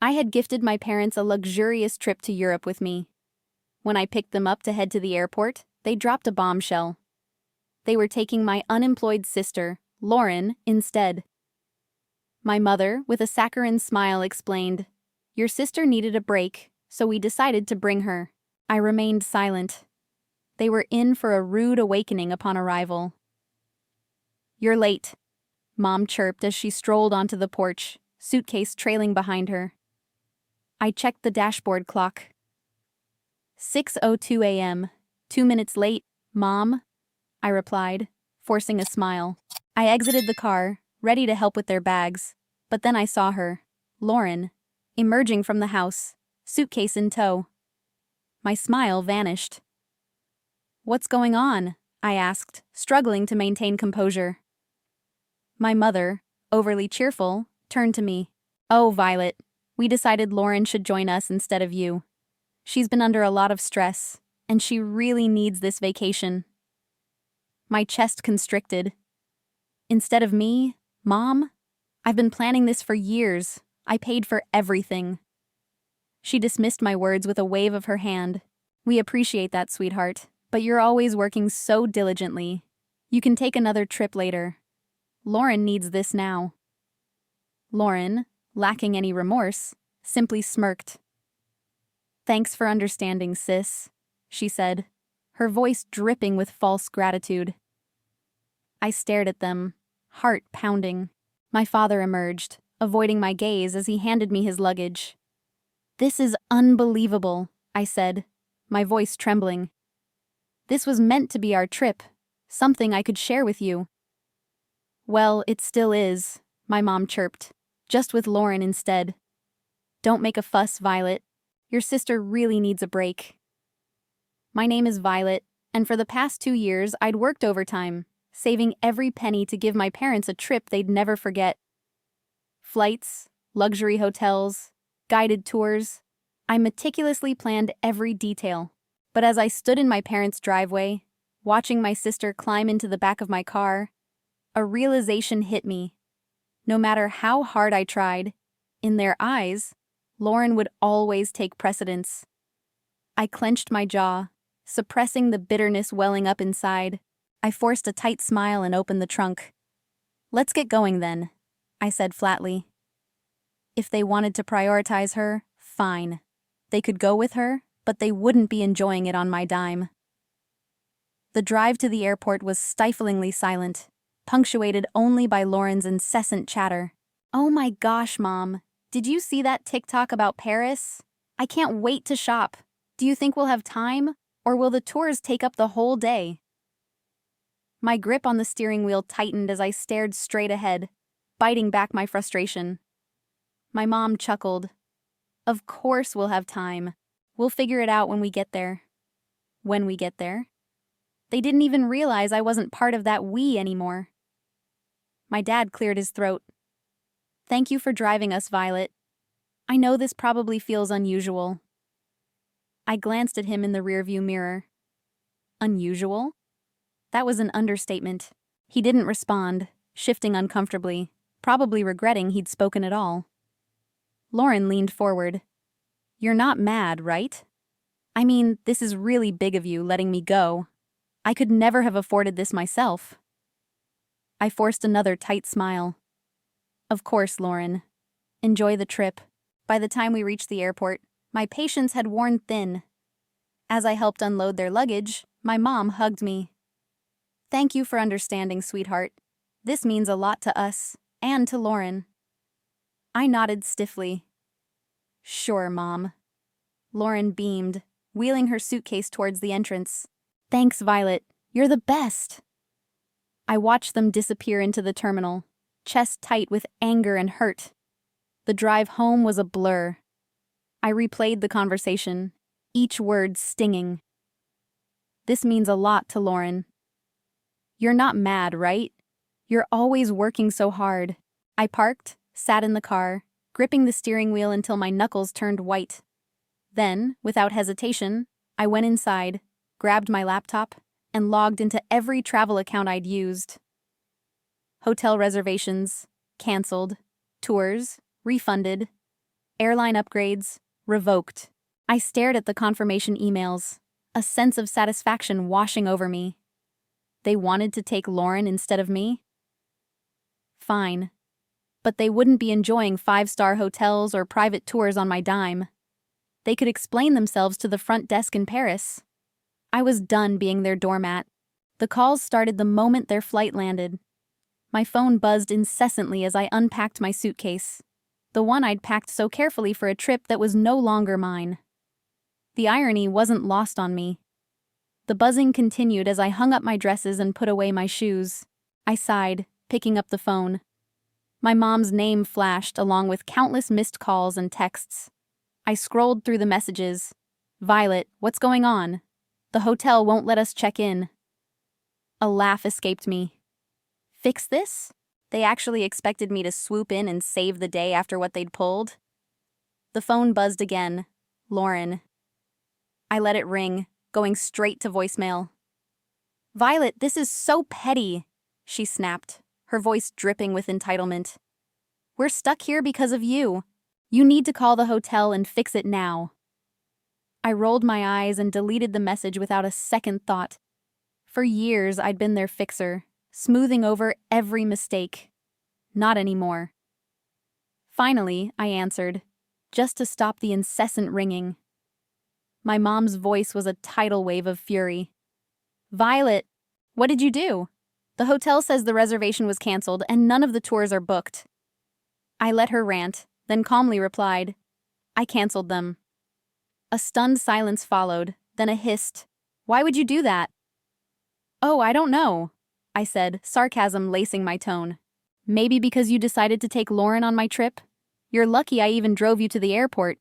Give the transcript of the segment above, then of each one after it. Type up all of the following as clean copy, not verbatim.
I had gifted my parents a luxurious trip to Europe with me. When I picked them up to head to the airport, they dropped a bombshell. They were taking my unemployed sister, Lauren, instead. My mother, with a saccharine smile, explained, "Your sister needed a break, so we decided to bring her." I remained silent. They were in for a rude awakening upon arrival. "You're late," Mom chirped as she strolled onto the porch, suitcase trailing behind her. I checked the dashboard clock. 6:02 a.m. 2 minutes late, Mom, I replied, forcing a smile. I exited the car, ready to help with their bags, but then I saw her, Lauren, emerging from the house, suitcase in tow. My smile vanished. "What's going on?" I asked, struggling to maintain composure. My mother, overly cheerful, turned to me. "Oh, Violet, we decided Lauren should join us instead of you. She's been under a lot of stress, and she really needs this vacation." My chest constricted. "Instead of me, Mom? I've been planning this for years. I paid for everything." She dismissed my words with a wave of her hand. "We appreciate that, sweetheart, but you're always working so diligently. You can take another trip later. Lauren needs this now." Lauren, lacking any remorse, simply smirked. "Thanks for understanding, sis," she said, her voice dripping with false gratitude. I stared at them, heart pounding. My father emerged, avoiding my gaze as he handed me his luggage. "This is unbelievable," I said, my voice trembling. "This was meant to be our trip, something I could share with you." "Well, it still is," my mom chirped, "just with Lauren instead. Don't make a fuss, Violet. Your sister really needs a break." My name is Violet, and for the past 2 years I'd worked overtime, saving every penny to give my parents a trip they'd never forget. Flights, luxury hotels, guided tours. I meticulously planned every detail. But as I stood in my parents' driveway, watching my sister climb into the back of my car, a realization hit me. No matter how hard I tried, in their eyes, Lauren would always take precedence. I clenched my jaw, suppressing the bitterness welling up inside. I forced a tight smile and opened the trunk. "Let's get going then," I said flatly. If they wanted to prioritize her, fine. They could go with her, but they wouldn't be enjoying it on my dime. The drive to the airport was stiflingly silent, punctuated only by Lauren's incessant chatter. "Oh my gosh, Mom, did you see that TikTok about Paris? I can't wait to shop. Do you think we'll have time, or will the tours take up the whole day?" My grip on the steering wheel tightened as I stared straight ahead, biting back my frustration. My mom chuckled. "Of course we'll have time. We'll figure it out when we get there." When we get there? They didn't even realize I wasn't part of that we anymore. My dad cleared his throat. "Thank you for driving us, Violet. I know this probably feels unusual." I glanced at him in the rearview mirror. Unusual? That was an understatement. He didn't respond, shifting uncomfortably, probably regretting he'd spoken at all. Lauren leaned forward. "You're not mad, right? I mean, this is really big of you letting me go. I could never have afforded this myself." I forced another tight smile. "Of course, Lauren. Enjoy the trip." By the time we reached the airport, my patience had worn thin. As I helped unload their luggage, my mom hugged me. "Thank you for understanding, sweetheart. This means a lot to us, and to Lauren." I nodded stiffly. "Sure, Mom." Lauren beamed, wheeling her suitcase towards the entrance. "Thanks, Violet. You're the best." I watched them disappear into the terminal, chest tight with anger and hurt. The drive home was a blur. I replayed the conversation, each word stinging. "This means a lot to Lauren. You're not mad, right? You're always working so hard." I parked, sat in the car, gripping the steering wheel until my knuckles turned white. Then, without hesitation, I went inside, grabbed my laptop, and logged into every travel account I'd used. Hotel reservations, canceled. Tours, refunded. Airline upgrades, revoked. I stared at the confirmation emails, a sense of satisfaction washing over me. They wanted to take Lauren instead of me? Fine. But they wouldn't be enjoying 5-star hotels or private tours on my dime. They could explain themselves to the front desk in Paris. I was done being their doormat. The calls started the moment their flight landed. My phone buzzed incessantly as I unpacked my suitcase, the one I'd packed so carefully for a trip that was no longer mine. The irony wasn't lost on me. The buzzing continued as I hung up my dresses and put away my shoes. I sighed, picking up the phone. My mom's name flashed along with countless missed calls and texts. I scrolled through the messages. "Violet, what's going on? The hotel won't let us check in." A laugh escaped me. Fix this? They actually expected me to swoop in and save the day after what they'd pulled? The phone buzzed again. Lauren. I let it ring, going straight to voicemail. "Violet, this is so petty," she snapped, her voice dripping with entitlement. "We're stuck here because of you. You need to call the hotel and fix it now." I rolled my eyes and deleted the message without a second thought. For years, I'd been their fixer, smoothing over every mistake. Not anymore. Finally, I answered, just to stop the incessant ringing. My mom's voice was a tidal wave of fury. "Violet, what did you do? The hotel says the reservation was canceled and none of the tours are booked." I let her rant, then calmly replied, "I canceled them." A stunned silence followed, then a hissed, "Why would you do that?" "Oh, I don't know," I said, sarcasm lacing my tone. "Maybe because you decided to take Lauren on my trip? You're lucky I even drove you to the airport."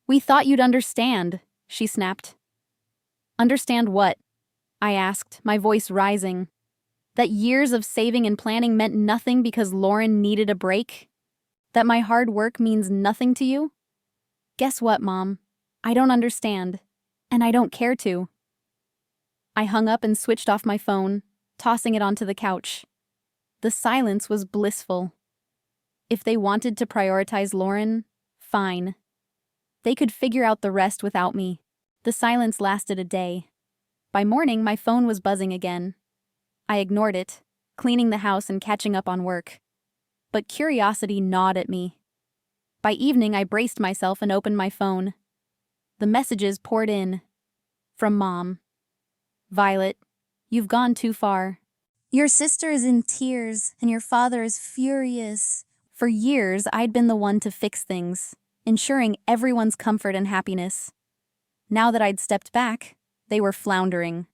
"We thought you'd understand," she snapped. "Understand what?" I asked, my voice rising. That years of saving and planning meant nothing because Lauren needed a break? That my hard work means nothing to you? Guess what, Mom? I don't understand, and I don't care to. I hung up and switched off my phone, tossing it onto the couch. The silence was blissful. If they wanted to prioritize Lauren, fine. They could figure out the rest without me. The silence lasted a day. By morning, my phone was buzzing again. I ignored it, cleaning the house and catching up on work. But curiosity gnawed at me. By evening, I braced myself and opened my phone. The messages poured in. From Mom. "Violet, you've gone too far. Your sister is in tears, and your father is furious." For years, I'd been the one to fix things, ensuring everyone's comfort and happiness. Now that I'd stepped back, they were floundering.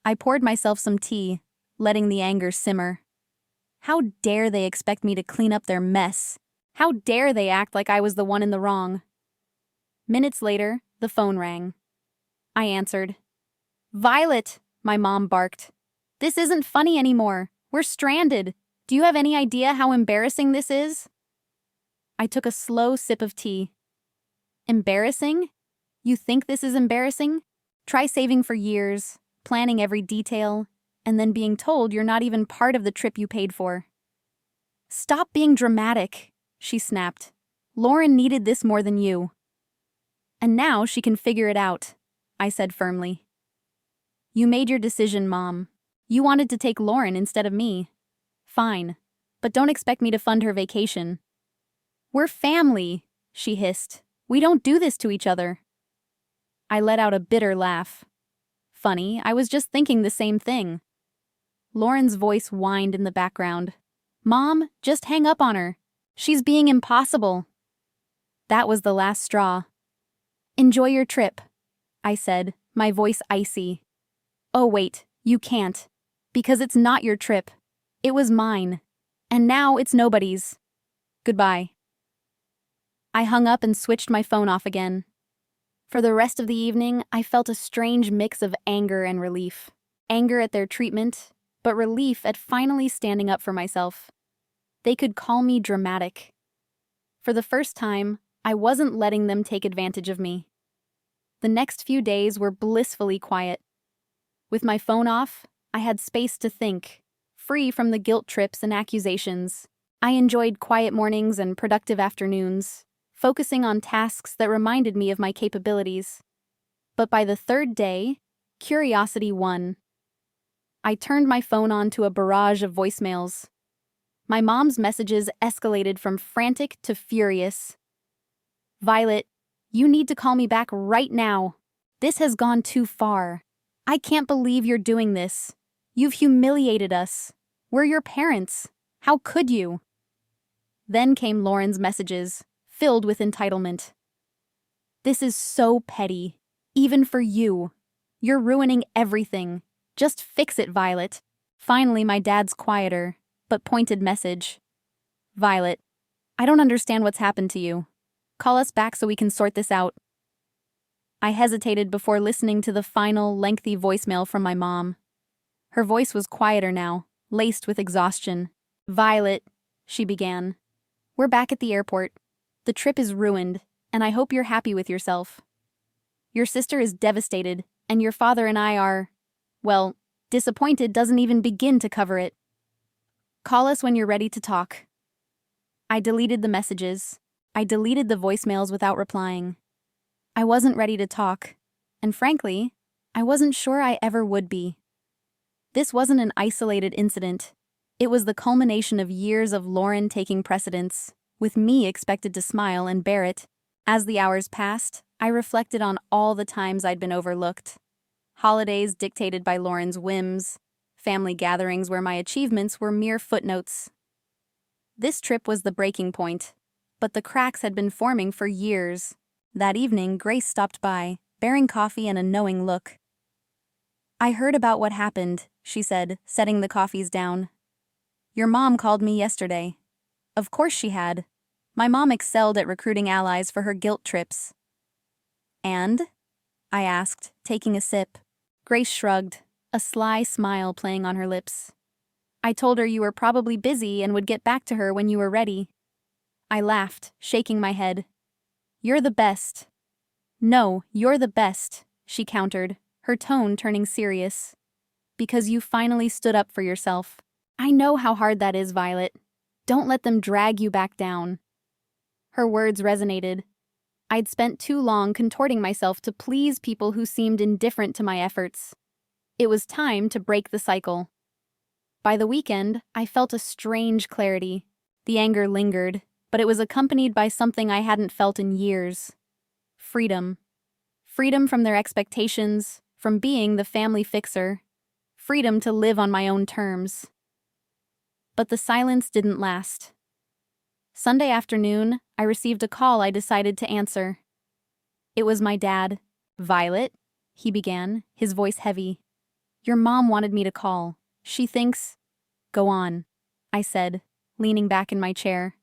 I poured myself some tea, letting the anger simmer. How dare they expect me to clean up their mess? How dare they act like I was the one in the wrong? Minutes later, the phone rang. I answered. "Violet," my mom barked. "This isn't funny anymore. We're stranded. Do you have any idea how embarrassing this is?" I took a slow sip of tea. Embarrassing? You think this is embarrassing? Try saving for years, planning every detail, and then being told you're not even part of the trip you paid for. "Stop being dramatic," she snapped. "Lauren needed this more than you." "And now she can figure it out," I said firmly. "You made your decision, Mom. You wanted to take Lauren instead of me. Fine, but don't expect me to fund her vacation." "We're family," she hissed. "We don't do this to each other." I let out a bitter laugh. Funny, I was just thinking the same thing. Lauren's voice whined in the background. "Mom, just hang up on her. She's being impossible." That was the last straw. "Enjoy your trip," I said, my voice icy. "Oh wait, you can't. Because it's not your trip. It was mine. And now it's nobody's. Goodbye." I hung up and switched my phone off again. For the rest of the evening, I felt a strange mix of anger and relief. Anger at their treatment, but relief at finally standing up for myself. They could call me dramatic. For the first time, I wasn't letting them take advantage of me. The next few days were blissfully quiet. With my phone off, I had space to think, free from the guilt trips and accusations. I enjoyed quiet mornings and productive afternoons, focusing on tasks that reminded me of my capabilities. But by the third day, curiosity won. I turned my phone on to a barrage of voicemails. My mom's messages escalated from frantic to furious. "Violet, you need to call me back right now. This has gone too far. I can't believe you're doing this. You've humiliated us. We're your parents. How could you?" Then came Lauren's messages, filled with entitlement. "This is so petty. Even for you. You're ruining everything. Just fix it, Violet." Finally, my dad's quieter, but pointed message. "Violet, I don't understand what's happened to you. Call us back so we can sort this out." I hesitated before listening to the final, lengthy voicemail from my mom. Her voice was quieter now, laced with exhaustion. "Violet," she began, "we're back at the airport. The trip is ruined, and I hope you're happy with yourself. Your sister is devastated, and your father and I are, well, disappointed doesn't even begin to cover it. Call us when you're ready to talk." I deleted the messages. I deleted the voicemails without replying. I wasn't ready to talk, and frankly, I wasn't sure I ever would be. This wasn't an isolated incident. It was the culmination of years of Lauren taking precedence, with me expected to smile and bear it. As the hours passed, I reflected on all the times I'd been overlooked. Holidays dictated by Lauren's whims, family gatherings where my achievements were mere footnotes. This trip was the breaking point, but the cracks had been forming for years. That evening, Grace stopped by, bearing coffee and a knowing look. "I heard about what happened," she said, setting the coffees down. "Your mom called me yesterday." Of course she had. My mom excelled at recruiting allies for her guilt trips. "And?" I asked, taking a sip. Grace shrugged, a sly smile playing on her lips. "I told her you were probably busy and would get back to her when you were ready." I laughed, shaking my head. "You're the best." "No, you're the best," she countered, her tone turning serious. "Because you finally stood up for yourself. I know how hard that is, Violet. Don't let them drag you back down." Her words resonated. I'd spent too long contorting myself to please people who seemed indifferent to my efforts. It was time to break the cycle. By the weekend, I felt a strange clarity. The anger lingered, but it was accompanied by something I hadn't felt in years. Freedom. Freedom from their expectations, from being the family fixer. Freedom to live on my own terms. But the silence didn't last. Sunday afternoon, I received a call I decided to answer. It was my dad. "Violet," he began, his voice heavy. "Your mom wanted me to call. She thinks—" "Go on," I said, leaning back in my chair.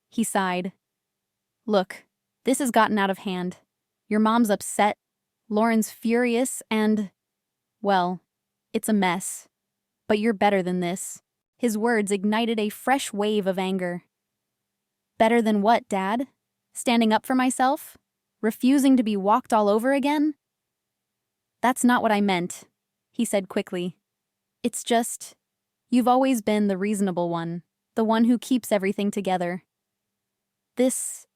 He sighed. "Look, this has gotten out of hand. Your mom's upset, Lauren's furious, and, well, it's a mess. But you're better than this." His words ignited a fresh wave of anger. "Better than what, Dad? Standing up for myself? Refusing to be walked all over again?" "That's not what I meant," he said quickly. "It's just, you've always been the reasonable one, the one who keeps everything together. This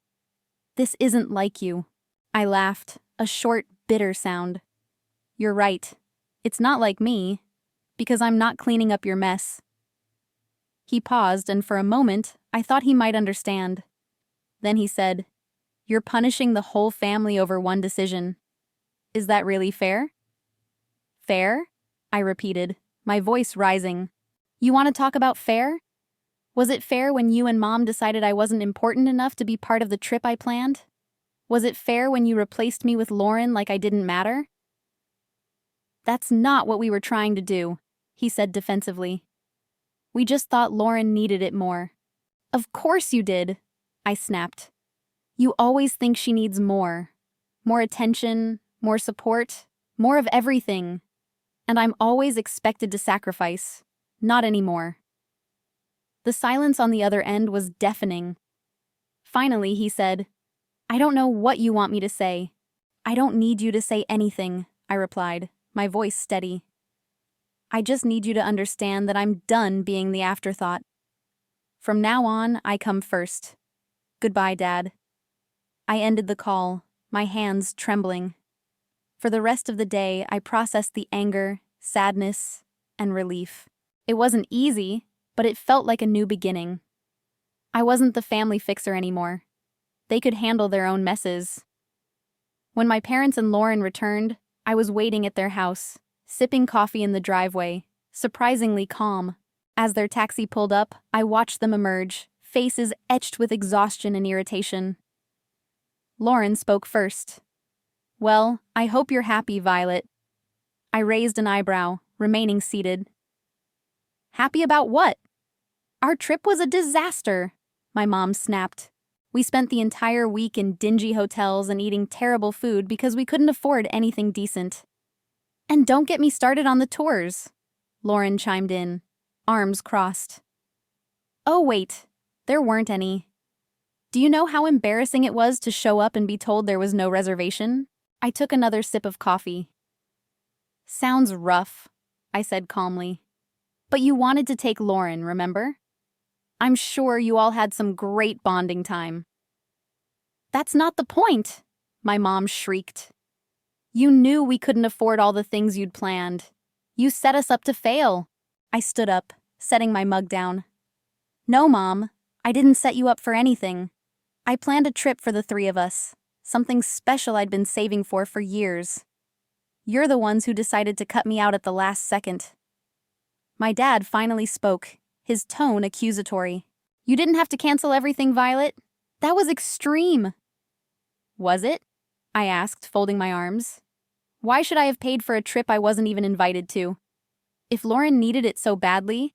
isn't like you." I laughed, a short, bitter sound. "You're right. It's not like me, because I'm not cleaning up your mess." He paused, and for a moment, I thought he might understand. Then he said, "You're punishing the whole family over one decision. Is that really fair?" "Fair?" I repeated, my voice rising. "You want to talk about fair? Was it fair when you and Mom decided I wasn't important enough to be part of the trip I planned? Was it fair when you replaced me with Lauren like I didn't matter?" "That's not what we were trying to do," he said defensively. "We just thought Lauren needed it more." "Of course you did," I snapped. "You always think she needs more. More attention, more support, more of everything. And I'm always expected to sacrifice. Not anymore." The silence on the other end was deafening. Finally, he said, "I don't know what you want me to say." "I don't need you to say anything," I replied, my voice steady. "I just need you to understand that I'm done being the afterthought. From now on, I come first. Goodbye, Dad." I ended the call, my hands trembling. For the rest of the day, I processed the anger, sadness, and relief. It wasn't easy, but it felt like a new beginning. I wasn't the family fixer anymore. They could handle their own messes. When my parents and Lauren returned, I was waiting at their house, sipping coffee in the driveway, surprisingly calm. As their taxi pulled up, I watched them emerge, faces etched with exhaustion and irritation. Lauren spoke first. "Well, I hope you're happy, Violet." I raised an eyebrow, remaining seated. "Happy about what?" "Our trip was a disaster," my mom snapped. "We spent the entire week in dingy hotels and eating terrible food because we couldn't afford anything decent." "And don't get me started on the tours," Lauren chimed in, arms crossed. "Oh wait, there weren't any. Do you know how embarrassing it was to show up and be told there was no reservation?" I took another sip of coffee. "Sounds rough," I said calmly. "But you wanted to take Lauren, remember? I'm sure you all had some great bonding time." "That's not the point," my mom shrieked. "You knew we couldn't afford all the things you'd planned. You set us up to fail." I stood up, setting my mug down. "No, Mom, I didn't set you up for anything. I planned a trip for the three of us, something special I'd been saving for years. You're the ones who decided to cut me out at the last second." My dad finally spoke, his tone accusatory. "You didn't have to cancel everything, Violet. That was extreme." "Was it?" I asked, folding my arms. "Why should I have paid for a trip I wasn't even invited to? If Lauren needed it so badly,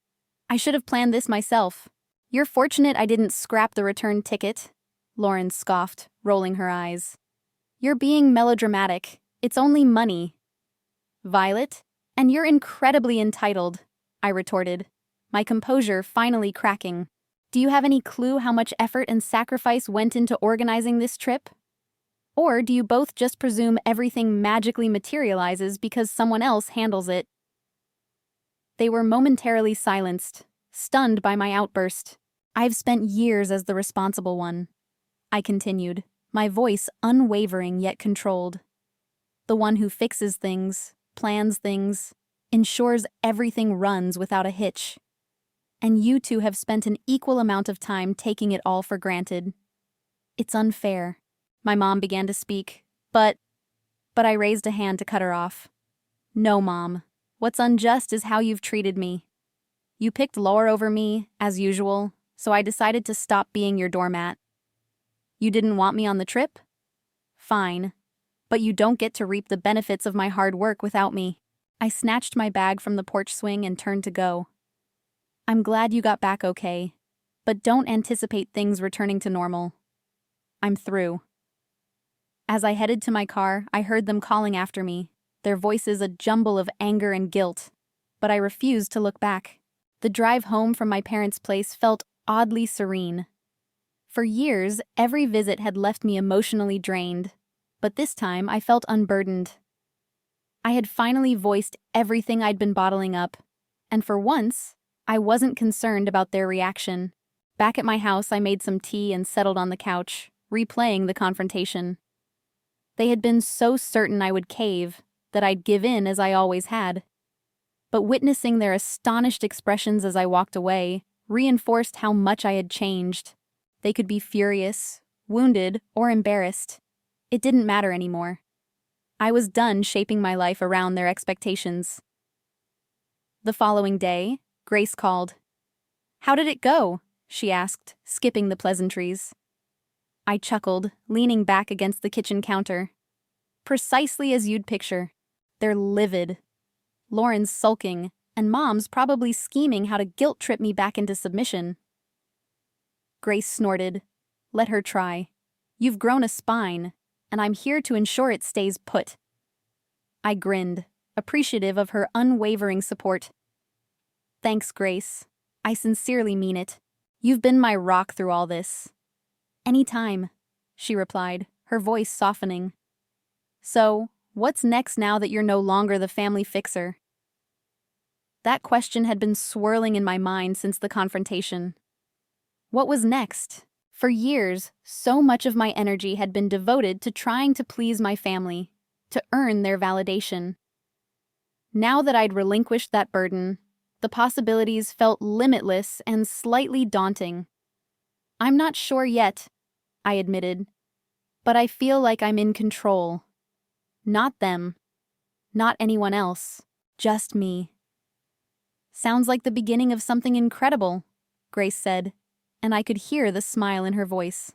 I should have planned this myself." "You're fortunate I didn't scrap the return ticket," Lauren scoffed, rolling her eyes. "You're being melodramatic. It's only money." "Violet, and you're incredibly entitled," I retorted, my composure finally cracking. "Do you have any clue how much effort and sacrifice went into organizing this trip? Or do you both just presume everything magically materializes because someone else handles it?" They were momentarily silenced, stunned by my outburst. "I've spent years as the responsible one," I continued, my voice unwavering yet controlled. "The one who fixes things, plans things, ensures everything runs without a hitch. And you two have spent an equal amount of time taking it all for granted. It's unfair." My mom began to speak, but I raised a hand to cut her off. "No, Mom. What's unjust is how you've treated me. You picked Laura over me, as usual, so I decided to stop being your doormat. You didn't want me on the trip? Fine. But you don't get to reap the benefits of my hard work without me." I snatched my bag from the porch swing and turned to go. "I'm glad you got back okay, but don't anticipate things returning to normal. I'm through." As I headed to my car, I heard them calling after me, their voices a jumble of anger and guilt, but I refused to look back. The drive home from my parents' place felt oddly serene. For years, every visit had left me emotionally drained, but this time I felt unburdened. I had finally voiced everything I'd been bottling up, and for once, I wasn't concerned about their reaction. Back at my house, I made some tea and settled on the couch, replaying the confrontation. They had been so certain I would cave that I'd give in as I always had. But witnessing their astonished expressions as I walked away reinforced how much I had changed. They could be furious, wounded, or embarrassed. It didn't matter anymore. I was done shaping my life around their expectations. The following day, Grace called. "How did it go?" she asked, skipping the pleasantries. I chuckled, leaning back against the kitchen counter. "Precisely as you'd picture. They're livid. Lauren's sulking, and Mom's probably scheming how to guilt-trip me back into submission." Grace snorted. "Let her try. You've grown a spine, and I'm here to ensure it stays put." I grinned, appreciative of her unwavering support. "Thanks, Grace. I sincerely mean it. You've been my rock through all this." "Anytime," she replied, her voice softening. "So, what's next now that you're no longer the family fixer?" That question had been swirling in my mind since the confrontation. What was next? For years, so much of my energy had been devoted to trying to please my family, to earn their validation. Now that I'd relinquished that burden, the possibilities felt limitless and slightly daunting. "I'm not sure yet," I admitted, "but I feel like I'm in control. Not them, not anyone else, just me." "Sounds like the beginning of something incredible," Grace said, and I could hear the smile in her voice.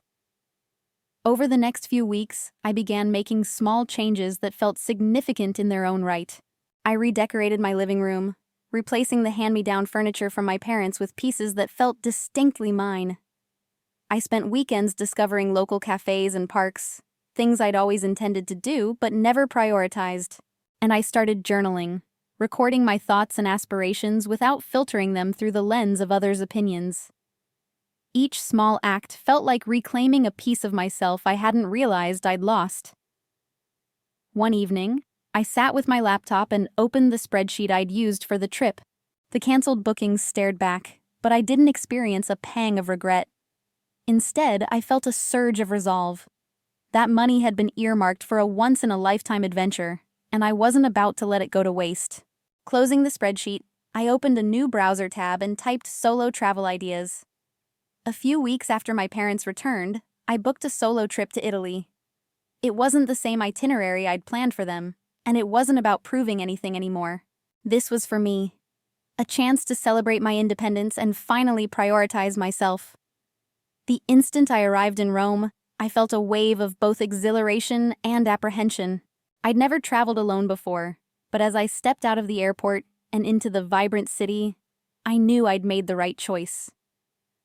Over the next few weeks, I began making small changes that felt significant in their own right. I redecorated my living room, replacing the hand-me-down furniture from my parents with pieces that felt distinctly mine. I spent weekends discovering local cafes and parks, things I'd always intended to do but never prioritized. And I started journaling, recording my thoughts and aspirations without filtering them through the lens of others' opinions. Each small act felt like reclaiming a piece of myself I hadn't realized I'd lost. One evening, I sat with my laptop and opened the spreadsheet I'd used for the trip. The canceled bookings stared back, but I didn't experience a pang of regret. Instead, I felt a surge of resolve. That money had been earmarked for a once-in-a-lifetime adventure, and I wasn't about to let it go to waste. Closing the spreadsheet, I opened a new browser tab and typed solo travel ideas. A few weeks after my parents returned, I booked a solo trip to Italy. It wasn't the same itinerary I'd planned for them, and it wasn't about proving anything anymore. This was for me. A chance to celebrate my independence and finally prioritize myself. The instant I arrived in Rome, I felt a wave of both exhilaration and apprehension. I'd never traveled alone before, but as I stepped out of the airport and into the vibrant city, I knew I'd made the right choice.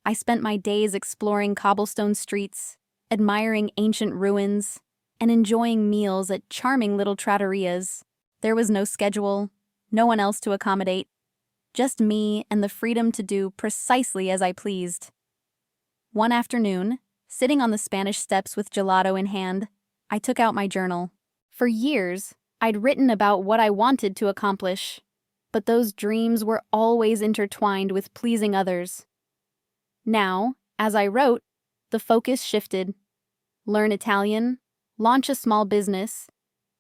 I spent my days exploring cobblestone streets, admiring ancient ruins, and enjoying meals at charming little trattorias. There was no schedule, no one else to accommodate, just me and the freedom to do precisely as I pleased. One afternoon, sitting on the Spanish steps with gelato in hand, I took out my journal. For years, I'd written about what I wanted to accomplish, but those dreams were always intertwined with pleasing others. Now, as I wrote, the focus shifted. Learn Italian, launch a small business,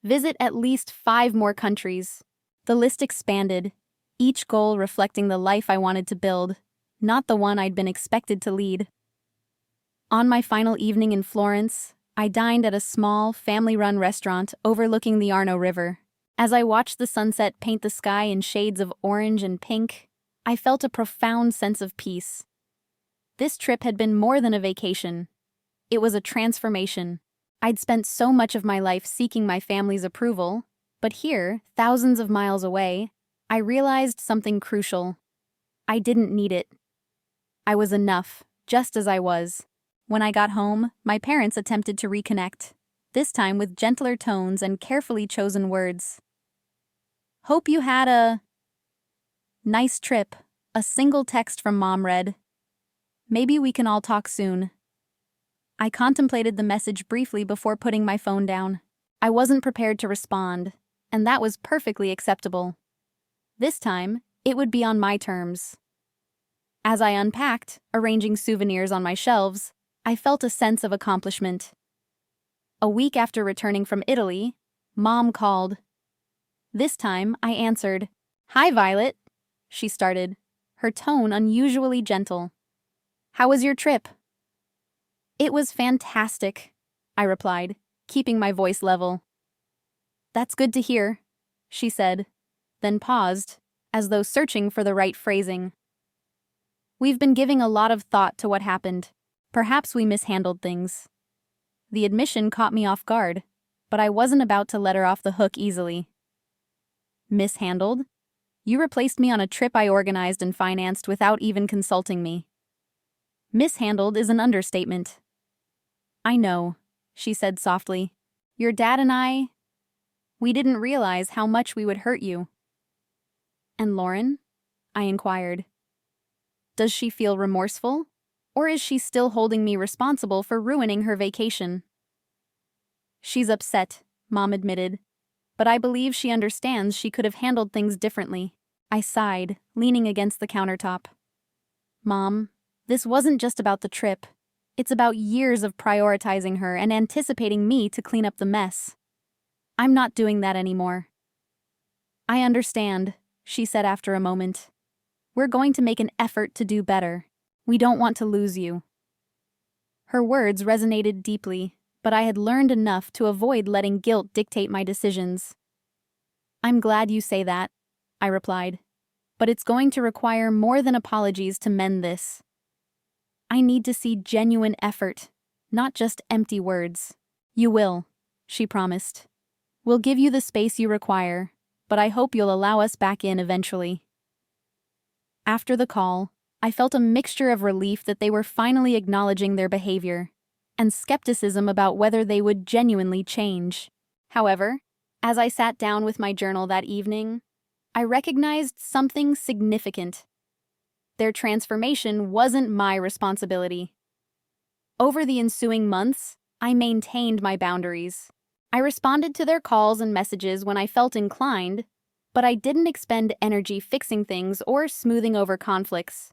visit at least 5 more countries. The list expanded, each goal reflecting the life I wanted to build, not the one I'd been expected to lead. On my final evening in Florence, I dined at a small, family-run restaurant overlooking the Arno River. As I watched the sunset paint the sky in shades of orange and pink, I felt a profound sense of peace. This trip had been more than a vacation. It was a transformation. I'd spent so much of my life seeking my family's approval, but here, thousands of miles away, I realized something crucial. I didn't need it. I was enough, just as I was. When I got home, my parents attempted to reconnect, this time with gentler tones and carefully chosen words. "Hope you had a nice trip," a single text from Mom read. "Maybe we can all talk soon." I contemplated the message briefly before putting my phone down. I wasn't prepared to respond, and that was perfectly acceptable. This time, it would be on my terms. As I unpacked, arranging souvenirs on my shelves, I felt a sense of accomplishment. A week after returning from Italy, Mom called. This time, I answered. "Hi, Violet," she started, her tone unusually gentle. "How was your trip?" "It was fantastic," I replied, keeping my voice level. "That's good to hear," she said, then paused, as though searching for the right phrasing. "We've been giving a lot of thought to what happened. Perhaps we mishandled things." The admission caught me off guard, but I wasn't about to let her off the hook easily. "Mishandled? You replaced me on a trip I organized and financed without even consulting me." "Mishandled is an understatement." "I know," she said softly. "Your dad and we didn't realize how much we would hurt you." "And Lauren?" I inquired. "Does she feel remorseful? Or is she still holding me responsible for ruining her vacation?" "She's upset," Mom admitted, "but I believe she understands she could have handled things differently." I sighed, leaning against the countertop. "Mom, this wasn't just about the trip. It's about years of prioritizing her and anticipating me to clean up the mess. I'm not doing that anymore. I understand, she said after a moment. We're going to make an effort to do better. We don't want to lose you. Her words resonated deeply, but I had learned enough to avoid letting guilt dictate my decisions. I'm glad you say that, I replied. But it's going to require more than apologies to mend this. I need to see genuine effort, not just empty words. You will, she promised. We'll give you the space you require, but I hope you'll allow us back in eventually. After the call, I felt a mixture of relief that they were finally acknowledging their behavior, and skepticism about whether they would genuinely change. However, as I sat down with my journal that evening, I recognized something significant. Their transformation wasn't my responsibility. Over the ensuing months, I maintained my boundaries. I responded to their calls and messages when I felt inclined, but I didn't expend energy fixing things or smoothing over conflicts.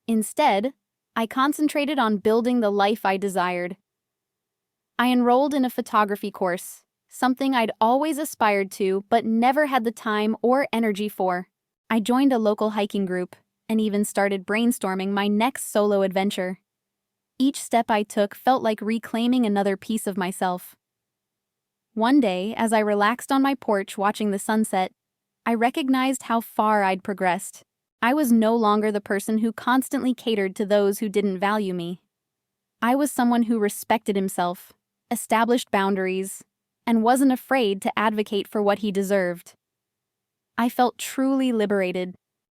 Instead, I concentrated on building the life I desired. I enrolled in a photography course, something I'd always aspired to but never had the time or energy for. I joined a local hiking group and even started brainstorming my next solo adventure. Each step I took felt like reclaiming another piece of myself. One day, as I relaxed on my porch watching the sunset, I recognized how far I'd progressed. I was no longer the person who constantly catered to those who didn't value me. I was someone who respected himself, established boundaries, and wasn't afraid to advocate for what he deserved. I felt truly liberated,